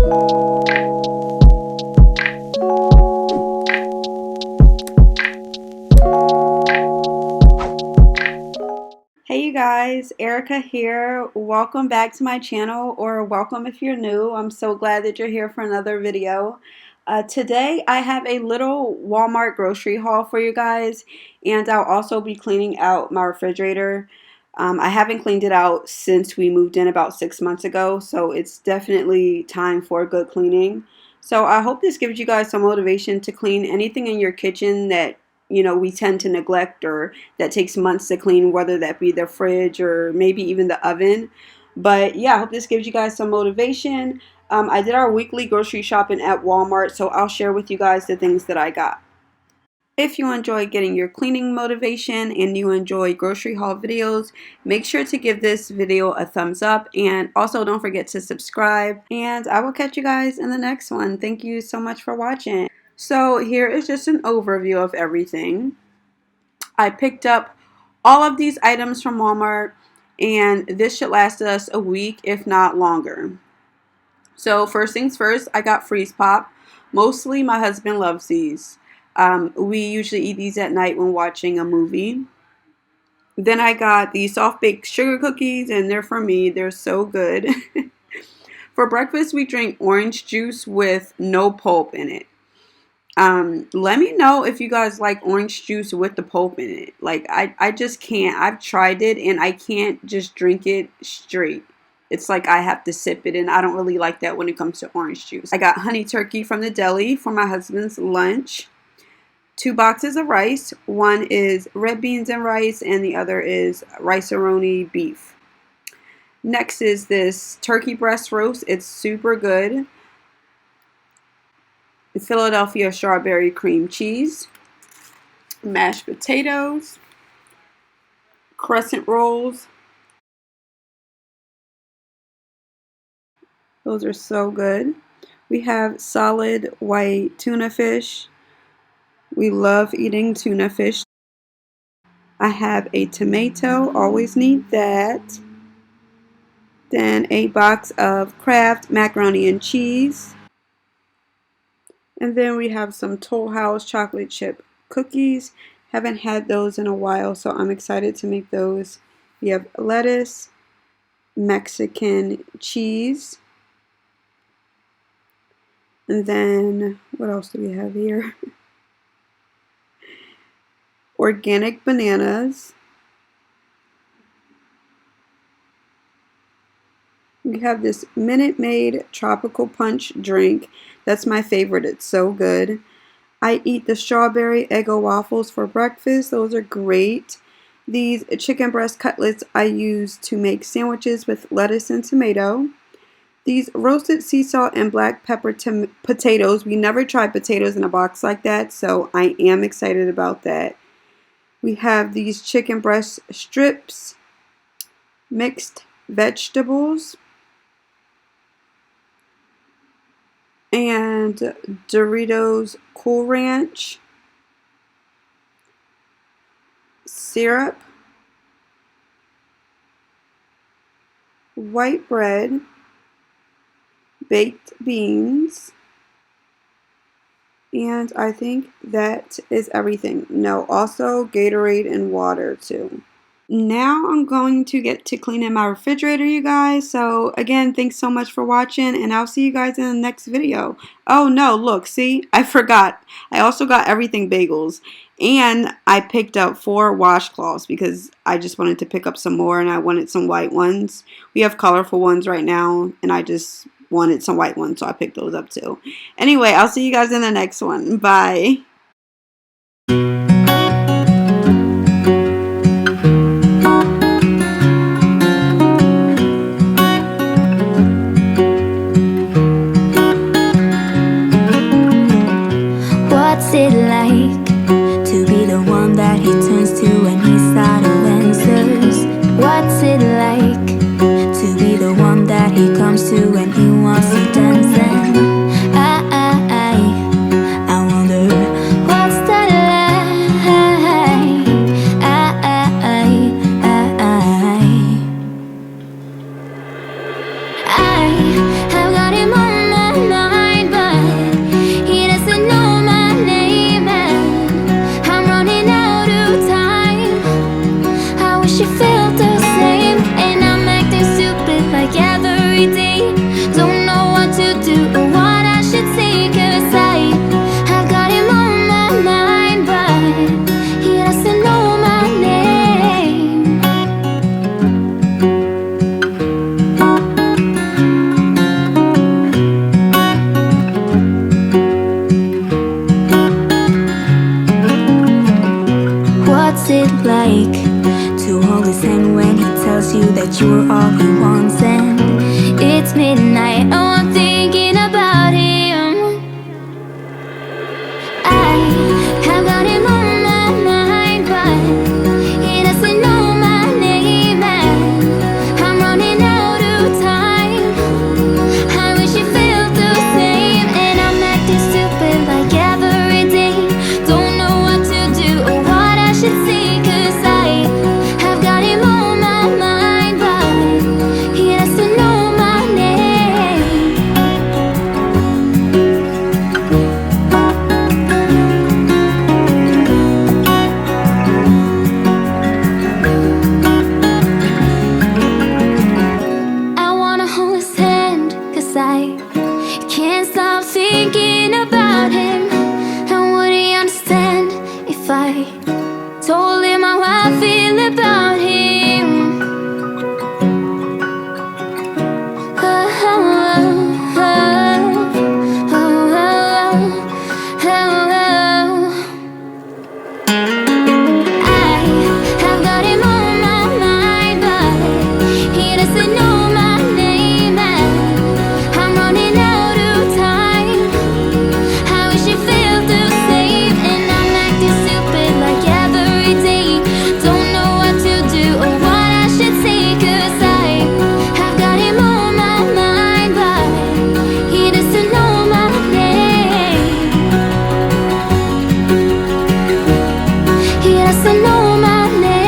Hey you guys, Erica here. Welcome back to my channel, or welcome if you're new. I'm so glad that you're here for another video. Today I have a little Walmart grocery haul for you guys, and I'll also be cleaning out my refrigerator. I haven't cleaned it out since we moved in about 6 months ago, so it's definitely time for a good cleaning. So I hope this gives you guys some motivation to clean anything in your kitchen that we tend to neglect, or that takes months to clean, whether that be the fridge or maybe even the oven. But yeah, I hope this gives you guys some motivation. I did our weekly grocery shopping at Walmart, so I'll share with you guys the things that I got. If you enjoy getting your cleaning motivation and you enjoy grocery haul videos, make sure to give this video a thumbs up, and also don't forget to subscribe, and I will catch you guys in the next one. Thank you so much for watching. So here is just an overview of everything. I picked up all of these items from Walmart, and this should last us a week, if not longer. So first things first, I got Freeze Pop. Mostly my husband loves these. We usually eat these at night when watching a movie. Then I got these soft baked sugar cookies, and they're for me. They're so good. For breakfast, we drink orange juice with no pulp in it. Let me know if you guys like orange juice with the pulp in it. Like, I just can't. I've tried it and I can't just drink it straight. It's like I have to sip it, and I don't really like that when it comes to orange juice. I got honey turkey from the deli for my husband's lunch. 2 boxes of rice. One is red beans and rice, and the other is rice-a-roni beef. Next is this turkey breast roast. It's super good. Philadelphia strawberry cream cheese, mashed potatoes, crescent rolls. Those are so good. We have solid white tuna fish. We love eating tuna fish. I have a tomato, always need that. Then a box of Kraft macaroni and cheese. And then we have some Toll House chocolate chip cookies. Haven't had those in a while, so I'm excited to make those. We have lettuce, Mexican cheese, and then what else do we have here? Organic bananas. We have this Minute Maid tropical punch drink. That's my favorite. It's so good. I eat the strawberry Eggo waffles for breakfast. Those are great. These chicken breast cutlets I use to make sandwiches with lettuce and tomato. These roasted sea salt and black pepper potatoes. We never tried potatoes in a box like that, so I am excited about that. We have these chicken breast strips, mixed vegetables, and Doritos Cool Ranch, syrup, white bread, baked beans, and I think that is everything. No, also Gatorade and water too. Now I'm going to get to cleaning my refrigerator, you guys. So again, thanks so much for watching, and I'll see you guys in the next video. Oh no, look, see, I forgot. I also got everything bagels, and I picked up 4 washcloths because I just wanted to pick up some more, and I wanted some white ones. We have colorful ones right now, and I just wanted some white ones, so I picked those up too. Anyway, I'll see you guys in the next one. Bye. What's it like to be the one that he turns to when he's out of answers? What's it like to be the one that he comes to when he wants to dance? And I wonder what's that like? I have got him on my 'cause you're all he wants. And it's midnight, oh, I'm thinking about him. I have got him on my mind, but he doesn't know my name, and I'm running out of time. I wish you felt the same, and I'm acting stupid like every day. Don't know what to do or what I should say, 'cause I have got him on my mind, but he doesn't know my name. I wanna hold his hand, 'cause I can't stop thinking about him. And would he understand if I told him how I feel about him? Oh, oh, oh, oh, oh, oh. I have got him on my mind, but he doesn't know my name, and I'm running out of time. I wish you felt the same, and I'm acting stupid like every day. Don't know what to do or what I should say, 'cause I have got him on my mind, but he doesn't know my name. He doesn't know my name.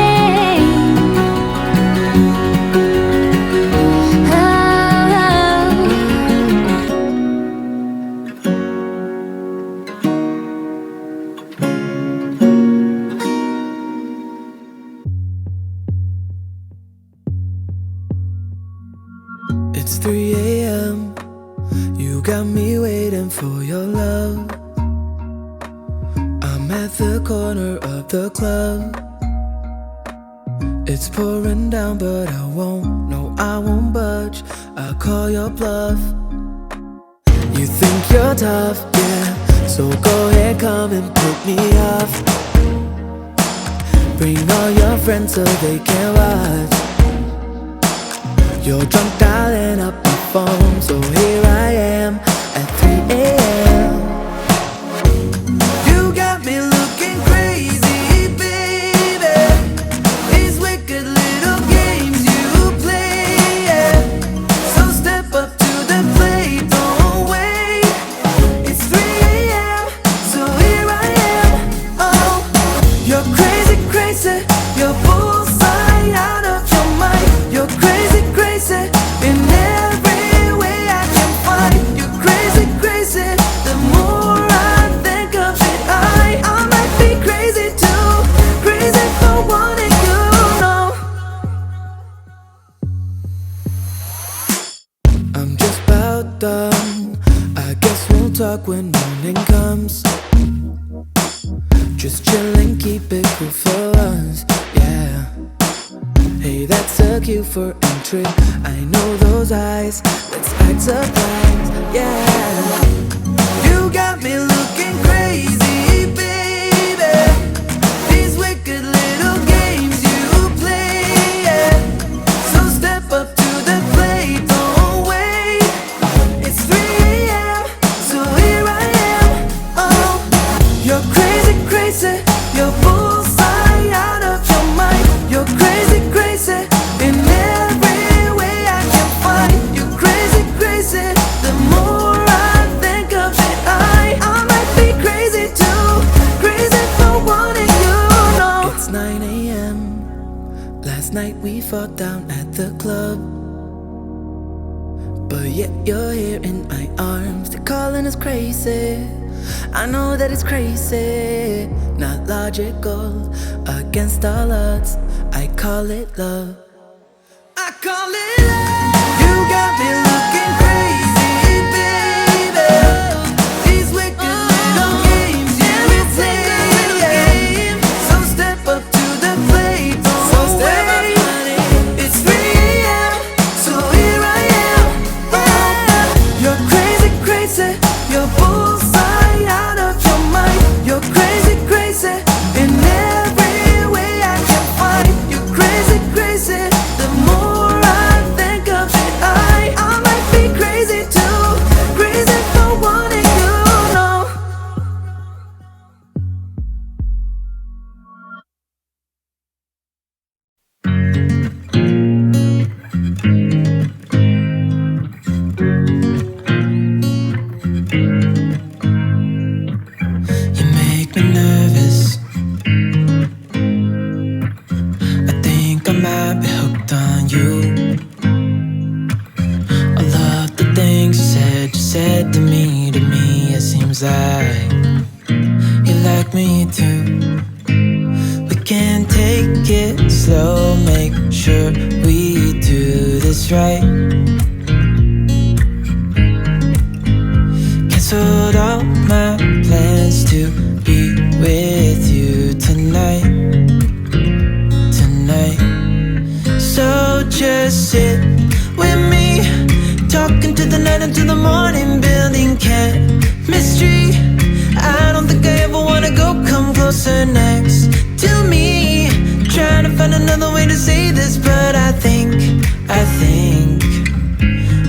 It's 3 a.m. You got me waiting for your love. I'm at the corner of the club. It's pouring down, but I won't, no, I won't budge. I'll call your bluff. You think you're tough, yeah, so go ahead, come and put me off. Bring all your friends so they can watch. You're drunk dialing up my phone, so here I am at 3 a.m. You got me looking crazy, baby. These wicked little games you play, yeah. So step up to the plate, don't wait. It's 3 a.m., so here I am. Oh, you're crazy, crazy. You're bullseye out of your mind. You're crazy, crazy in every way I can find. You're crazy, crazy. The more I think of it, I might be crazy too. Crazy for wanting you, no. I'm just about done. I guess we'll talk when morning comes. Just chillin', keep it cool for us, yeah. Hey, that's a cue for entry. I know those eyes. Let's act surprised, yeah. You got me looking crazy, baby. These wicked little games you play, yeah. So step up to the plate, don't wait. It's 3 a.m., so here I am. Oh, you're crazy, crazy. You're bullseye out of your mind. You're crazy, crazy in every way I can find. You're crazy, crazy. The more I think of it, I might be crazy too. Crazy for wanting you, no. It's 9 a.m. Last night we fought down at the club, but yet you're here in my arms. They're calling us crazy. I know that it's crazy, not logical, against all odds. I call it love. I call it love. You got me looking crazy, baby. These wicked little games you play, so step up to the plate, don't wait. It's 3 a.m., so here I am. Oh, you're crazy, crazy. You're bullseye out of your mind. You're crazy, crazy in every way I can find. You're crazy, crazy. seems like you like me too. We can take it slow, make sure we do this right. Canceled all my plans to be with you tonight. So just sit with me, talking to the night until the morning, building chemistry. I don't think I ever wanna go, come closer next to me. Trying to find another way to say this, but I think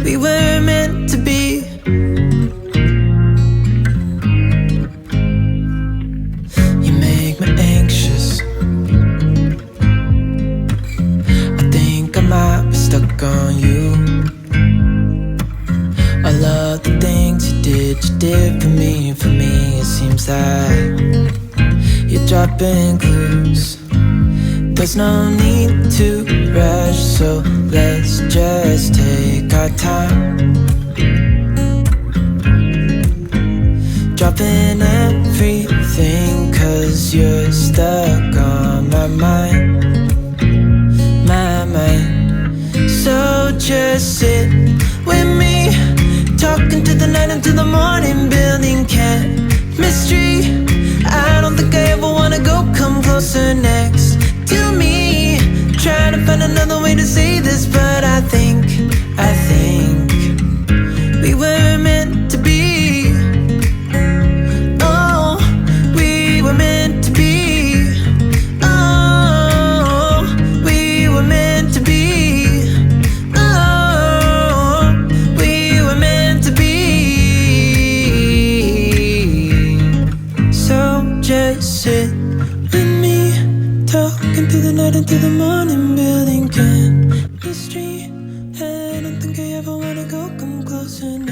we were meant to be. You make me anxious. I think I might be stuck on you. All of the things you did for me. It seems like you're dropping clues. There's no need to rush, so let's just take our time. Dropping everything, 'cause you're stuck on my mind. So just sit with me, talking to the night until the morning, building chemistry. I don't think I ever wanna go, come closer next to me. Trying to find another way to say this, but I think we were meant to be. Oh, we were meant to be. Oh, we were meant to be. Just sit with me, talking through the night until the morning, building chemistry. I don't think I ever wanna go, come closer now.